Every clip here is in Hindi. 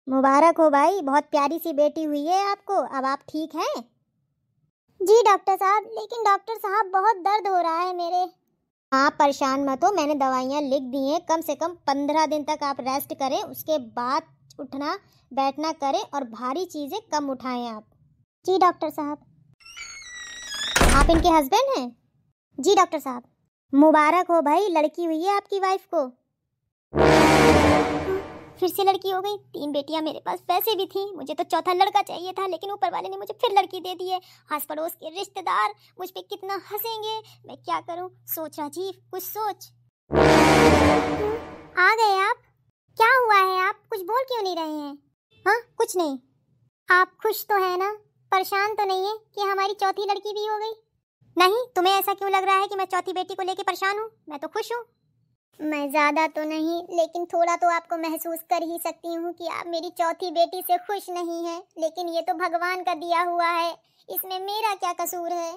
मुबारक हो भाई, बहुत प्यारी सी बेटी हुई है आपको। अब आप ठीक हैं? जी डॉक्टर साहब, लेकिन डॉक्टर साहब बहुत दर्द हो रहा है मेरे। आप परेशान मत हो, मैंने दवाइयाँ लिख दी हैं। कम से कम 15 दिन तक आप रेस्ट करें, उसके बाद उठना बैठना करें और भारी चीज़ें कम उठाएं आप। जी डॉक्टर साहब। आप इनके हस्बैंड हैं? जी डॉक्टर साहब। मुबारक हो भाई, लड़की हुई है आपकी वाइफ को। फिर से लड़की हो गई। 3 बेटियां मेरे पास वैसे भी थी, मुझे तो चौथा लड़का चाहिए था, लेकिन ऊपर वाले ने मुझे फिर लड़की दे दी है। आस पड़ोस के रिश्तेदार मुझ पे कितना हंसेंगे। मैं क्या करूं? सोच राजीव, कुछ सोच। आ गए आप? क्या हुआ है? आप कुछ बोल क्यों नहीं रहे हैं? हाँ कुछ नहीं। आप खुश तो है ना? परेशान तो नहीं है कि हमारी चौथी लड़की भी हो गई? नहीं, तुम्हें ऐसा क्यों लग रहा है कि मैं चौथी बेटी को लेके परेशान हूँ? मैं तो खुश हूँ। मैं ज्यादा तो नहीं, लेकिन थोड़ा तो आपको महसूस कर ही सकती हूँ कि आप मेरी चौथी बेटी से खुश नहीं हैं। लेकिन ये तो भगवान का दिया हुआ है, इसमें मेरा क्या कसूर है?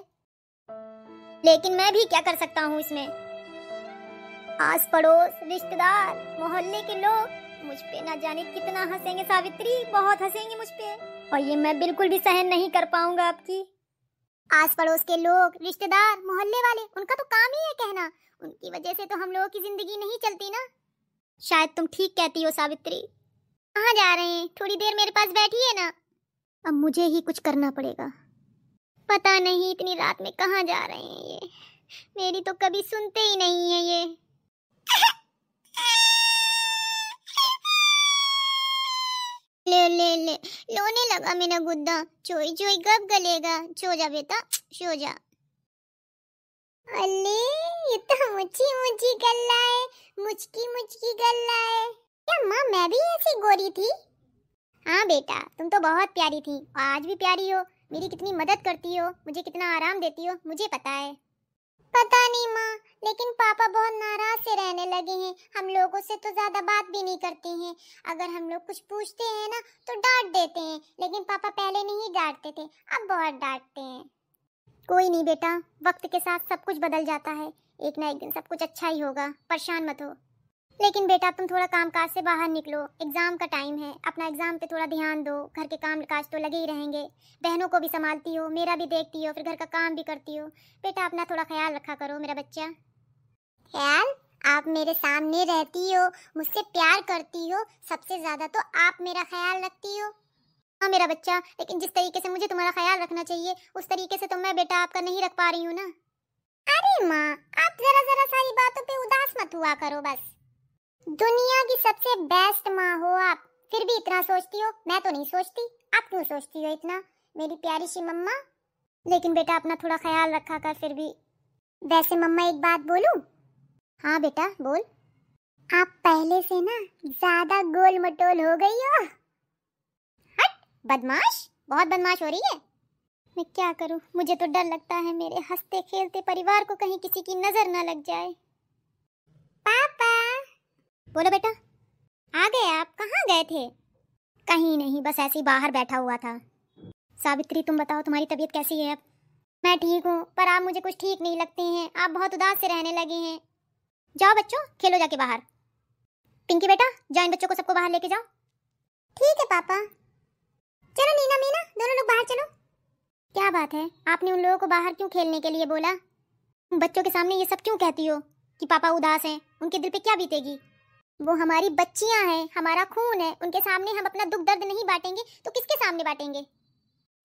लेकिन मैं भी क्या कर सकता हूँ इसमें? आस पड़ोस रिश्तेदार मोहल्ले के लोग मुझ पे ना जाने कितना हंसेंगे सावित्री, बहुत हंसेंगे मुझ पे। और ये मैं बिल्कुल भी सहन नहीं कर पाऊंगा आपकी। आस पड़ोस के लोग रिश्तेदार मोहल्ले वाले, उनका तो काम ही है कहना। उनकी वजह से तो हम लोगों की जिंदगी नहीं चलती ना। शायद तुम ठीक कहती हो सावित्री। कहाँ जा रहे हैं? थोड़ी देर मेरे पास बैठिए ना। अब मुझे ही कुछ करना पड़ेगा। पता नहीं इतनी रात में कहाँ जा रहे हैं ये। मेरी तो कभी सुनते ही नहीं है ये। ले ले ले, लोने लगा मेरा गुद्दा। चोई चोई कब गलेगा? सो जा बेटा, सो जा। अले ये तो मुझी मुझी गल्ला है, मुचकी मुचकी गल्ला है। क्या माँ मैं भी ऐसी गोरी थी? हाँ बेटा, तुम तो बहुत प्यारी थी और आज भी प्यारी हो। मेरी कितनी मदद करती हो, मुझे कितना आराम देती हो, मुझे पता है। पता नहीं माँ, लेकिन पापा बहुत नाराज से रहने लगे हैं। हम लोगों से तो ज्यादा बात भी नहीं करते हैं। अगर हम लोग कुछ पूछते हैं ना तो डांट देते हैं, लेकिन पापा पहले नहीं डांटते थे, अब बहुत डांटते हैं। कोई नहीं बेटा, वक्त के साथ सब कुछ बदल जाता है। एक ना एक दिन सब कुछ अच्छा ही होगा, परेशान मत हो। लेकिन बेटा तुम थोड़ा कामकाज से बाहर निकलो, एग्जाम का टाइम है, अपना एग्जाम पे थोड़ा ध्यान दो। घर के काम काज तो लगे ही रहेंगे, बहनों को भी संभालती हो, मेरा भी देखती हो, फिर घर का काम भी करती हो। बेटा अपना थोड़ा ख्याल रखा करो मेरा बच्चा। ख्याल? आप मेरे सामने रहती हो, मुझसे प्यार करती हो, सबसे ज्यादा तो आप मेरा ख्याल रखती हो। हाँ मेरा बच्चा, लेकिन जिस तरीके से मुझे तुम्हारा ख्याल रखना चाहिए उस तरीके से तो मैं बेटा आपका नहीं रख पा रही हूँ ना। अरे माँ, आप जरा जरा सारी बातों पे उदास मत हुआ करो बस। दुनिया की सबसे बेस्ट माँ हो आप, फिर भी इतना सोचती हो। मैं तो नहीं सोचती, आप क्यों सोचती हो इतना, मेरी प्यारी सी मम्मा? लेकिन बेटा अपना थोड़ा ख्याल रखा कर फिर भी। वैसे मम्मा एक बात बोलूं? हाँ बेटा बोल। आप पहले से ना ज्यादा गोल मटोल हो गई हो। हट बदमाश, बहुत बदमाश हो रही है। मैं क्या करूं, मुझे तो डर लगता है मेरे हंसते खेलते परिवार को कहीं किसी की नजर न लग जाए। पापा। बोलो बेटा। आ गए आप? कहाँ गए थे? कहीं नहीं, बस ऐसे ही बाहर बैठा हुआ था। सावित्री तुम बताओ, तुम्हारी तबीयत कैसी है अब? मैं ठीक हूँ, पर आप मुझे कुछ ठीक नहीं लगते हैं। आप बहुत उदास से रहने लगे हैं। जाओ बच्चों, खेलो जाके बाहर। पिंकी बेटा जाओ, इन बच्चों को सबको बाहर लेके जाओ। ठीक है पापा। चलो नीना मीना, दोनों लोग बाहर चलो। क्या बात है, आपने उन लोगों को बाहर क्यों खेलने के लिए बोला? बच्चों के सामने ये सब क्यों कहती हो कि पापा उदास हैं? उनके दिल पे क्या बीतेगी? वो हमारी बच्चियां हैं, हमारा खून है। उनके सामने हम अपना दुख दर्द नहीं बांटेंगे तो किसके सामने बांटेंगे?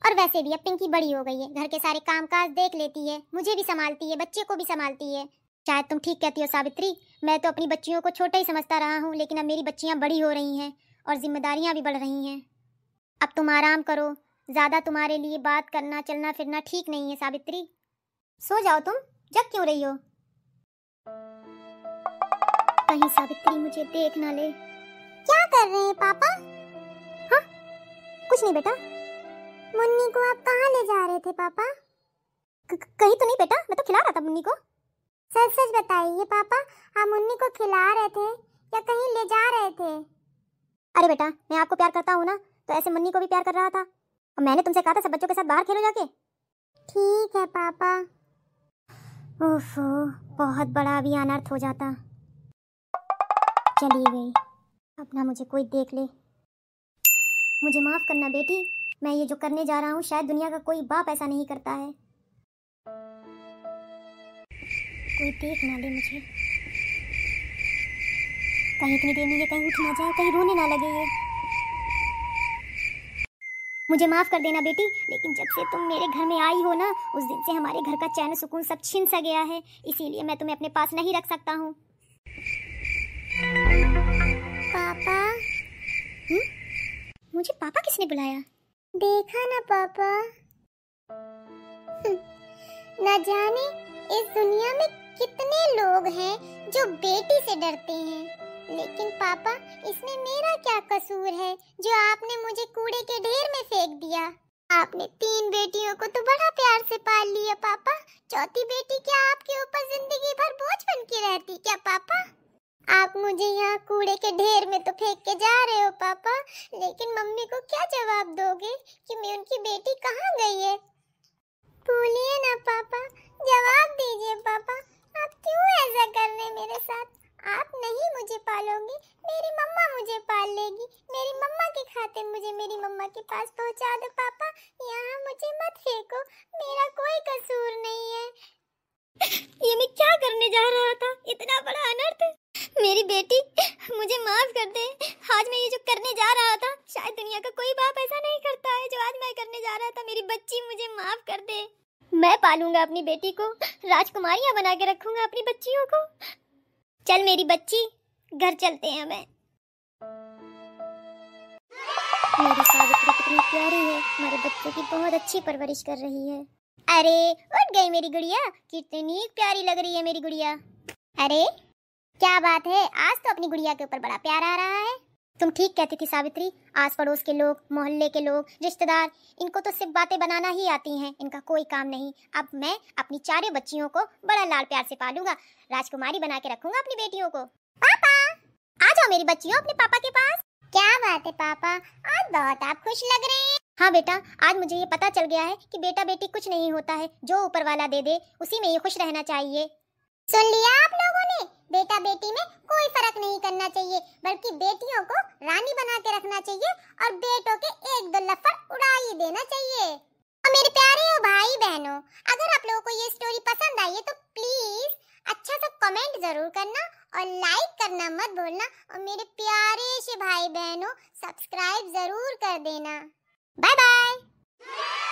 और वैसे भी अब पिंकी बड़ी हो गई है, घर के सारे कामकाज देख लेती है, मुझे भी संभालती है, बच्चे को भी संभालती है। शायद तुम ठीक कहती हो सावित्री, मैं तो अपनी बच्चियों को छोटा ही समझता रहा हूँ, लेकिन अब मेरी बच्चियां बड़ी हो रही हैं और जिम्मेदारियां भी बढ़ रही हैं। अब तुम आराम करो, ज्यादा तुम्हारे लिए बात करना चलना फिरना ठीक नहीं है सावित्री। सो जाओ तुम, जग क्यों रही हो? कहीं सावित्री मुझे देख ना ले। क्या कर रहे हैं पापा? हाँ कुछ नहीं बेटा। मुन्नी को आप कहाँ ले जा रहे थे पापा? कहीं तो नहीं बेटा, मैं तो खिला रहा था मुन्नी को। सच सच बताइए पापा, आप मुन्नी को खिला रहे थे या कहीं ले जा रहे थे? अरे बेटा, मैं आपको प्यार करता हूँ ना, तो ऐसे मुन्नी को भी प्यार कर रहा था। और मैंने तुमसे कहा था सब बच्चों के साथ बाहर खेलो जाके। ठीक है पापा। ओफो, बहुत बड़ा भी अनर्थ हो जाता। चली गई, अब ना मुझे कोई देख ले। मुझे माफ करना बेटी, मैं ये जो करने जा रहा हूँ शायद दुनिया का कोई बाप ऐसा नहीं करता है। कोई देख ना ले मुझे, कहीं इतनी देर में ये कहीं उठ ना जाए, कहीं रोने ना लगे ये। मुझे माफ कर देना बेटी, लेकिन जब से तुम मेरे घर में आई हो ना, उस दिन से हमारे घर का चैन सुकून सब छिन सा गया है, इसीलिए मैं तुम्हें अपने पास नहीं रख सकता हूँ। पापा? मुझे पापा किसने बुलाया? देखा ना पापा, न जाने इस दुनिया में कितने लोग हैं जो बेटी से डरते हैं, लेकिन पापा इसमें मेरा क्या कसूर है जो आपने मुझे कूड़े के ढेर में फेंक दिया? आपने 3 बेटियों को तो बड़ा प्यार से पाल लिया पापा, चौथी बेटी क्या आपके ऊपर जिंदगी भर बोझ बन के रहती क्या पापा? आप मुझे यहाँ कूड़े के ढेर में तो फेंक के जा रहे हो पापा, लेकिन मम्मी को क्या जवाब दोगे कि मैं उनकी बेटी कहाँ गई है? बोलिए ना पापा, जवाब दीजिए पापा, आप क्यों ऐसा कर रहे हैं मेरे साथ? आप नहीं मुझे पालोगे, मेरी मम्मा मुझे पाल लेगी, मेरी मम्मा के खातिर मुझे मेरी मम्मा के पास पहुंचा दो पापा, यहाँ मुझे मत फेंको, मेरा कोई कसूर नहीं है। ये मैं क्या करने जा रहा था, इतना बड़ा अनर्थ। मेरी बेटी मुझे माफ कर दे, आज मैं ये जो करने जा रहा था शायद दुनिया का कोई बाप ऐसा नहीं करता है जो आज मैं करने जा रहा था। मेरी बच्ची मुझे माफ कर दे, मैं पालूंगा अपनी बेटी को, राजकुमारियां बना के रखूंगा अपनी बच्चियों को। चल मेरी बच्ची, घर चलते हैं। मैं मेरी सावित्री कितनी प्यारी है, हमारे बच्चों की बहुत अच्छी परवरिश कर रही है। अरे उठ गई मेरी गुड़िया, कितनी प्यारी लग रही है मेरी गुड़िया। अरे क्या बात है, आज तो अपनी गुड़िया के ऊपर बड़ा प्यार आ रहा है। तुम ठीक कहती थी सावित्री, आस पड़ोस के लोग, मोहल्ले के लोग, रिश्तेदार, इनको तो सिर्फ बातें बनाना ही आती हैं, इनका कोई काम नहीं। अब मैं अपनी 4 बच्चियों को बड़ा लाड प्यार से पालूंगा, राजकुमारी बना के रखूंगा अपनी बेटियों को। पापा आ जाओ मेरी बच्चियों अपने पापा के पास। क्या बात है पापा, आज बहुत आप खुश लग रहे हैं। हाँ बेटा, आज मुझे ये पता चल गया है कि बेटा बेटी कुछ नहीं होता है, जो ऊपर वाला दे दे उसी में ये खुश रहना चाहिए। सुन लिया आप लोगों ने, बेटा बेटी में कोई फर्क नहीं करना चाहिए, बल्कि बेटियों को रानी बना के रखना चाहिए और बेटों के 1-2 लफड़ उड़ा ही देना चाहिए। और मेरे प्यारे भाई बहनों, अगर आप लोगों को ये स्टोरी पसंद आई है तो प्लीज अच्छा सा कमेंट जरूर करना और लाइक करना मत भूलना, और मेरे प्यारे से भाई बहनों सब्सक्राइब जरूर कर देना। Bye bye.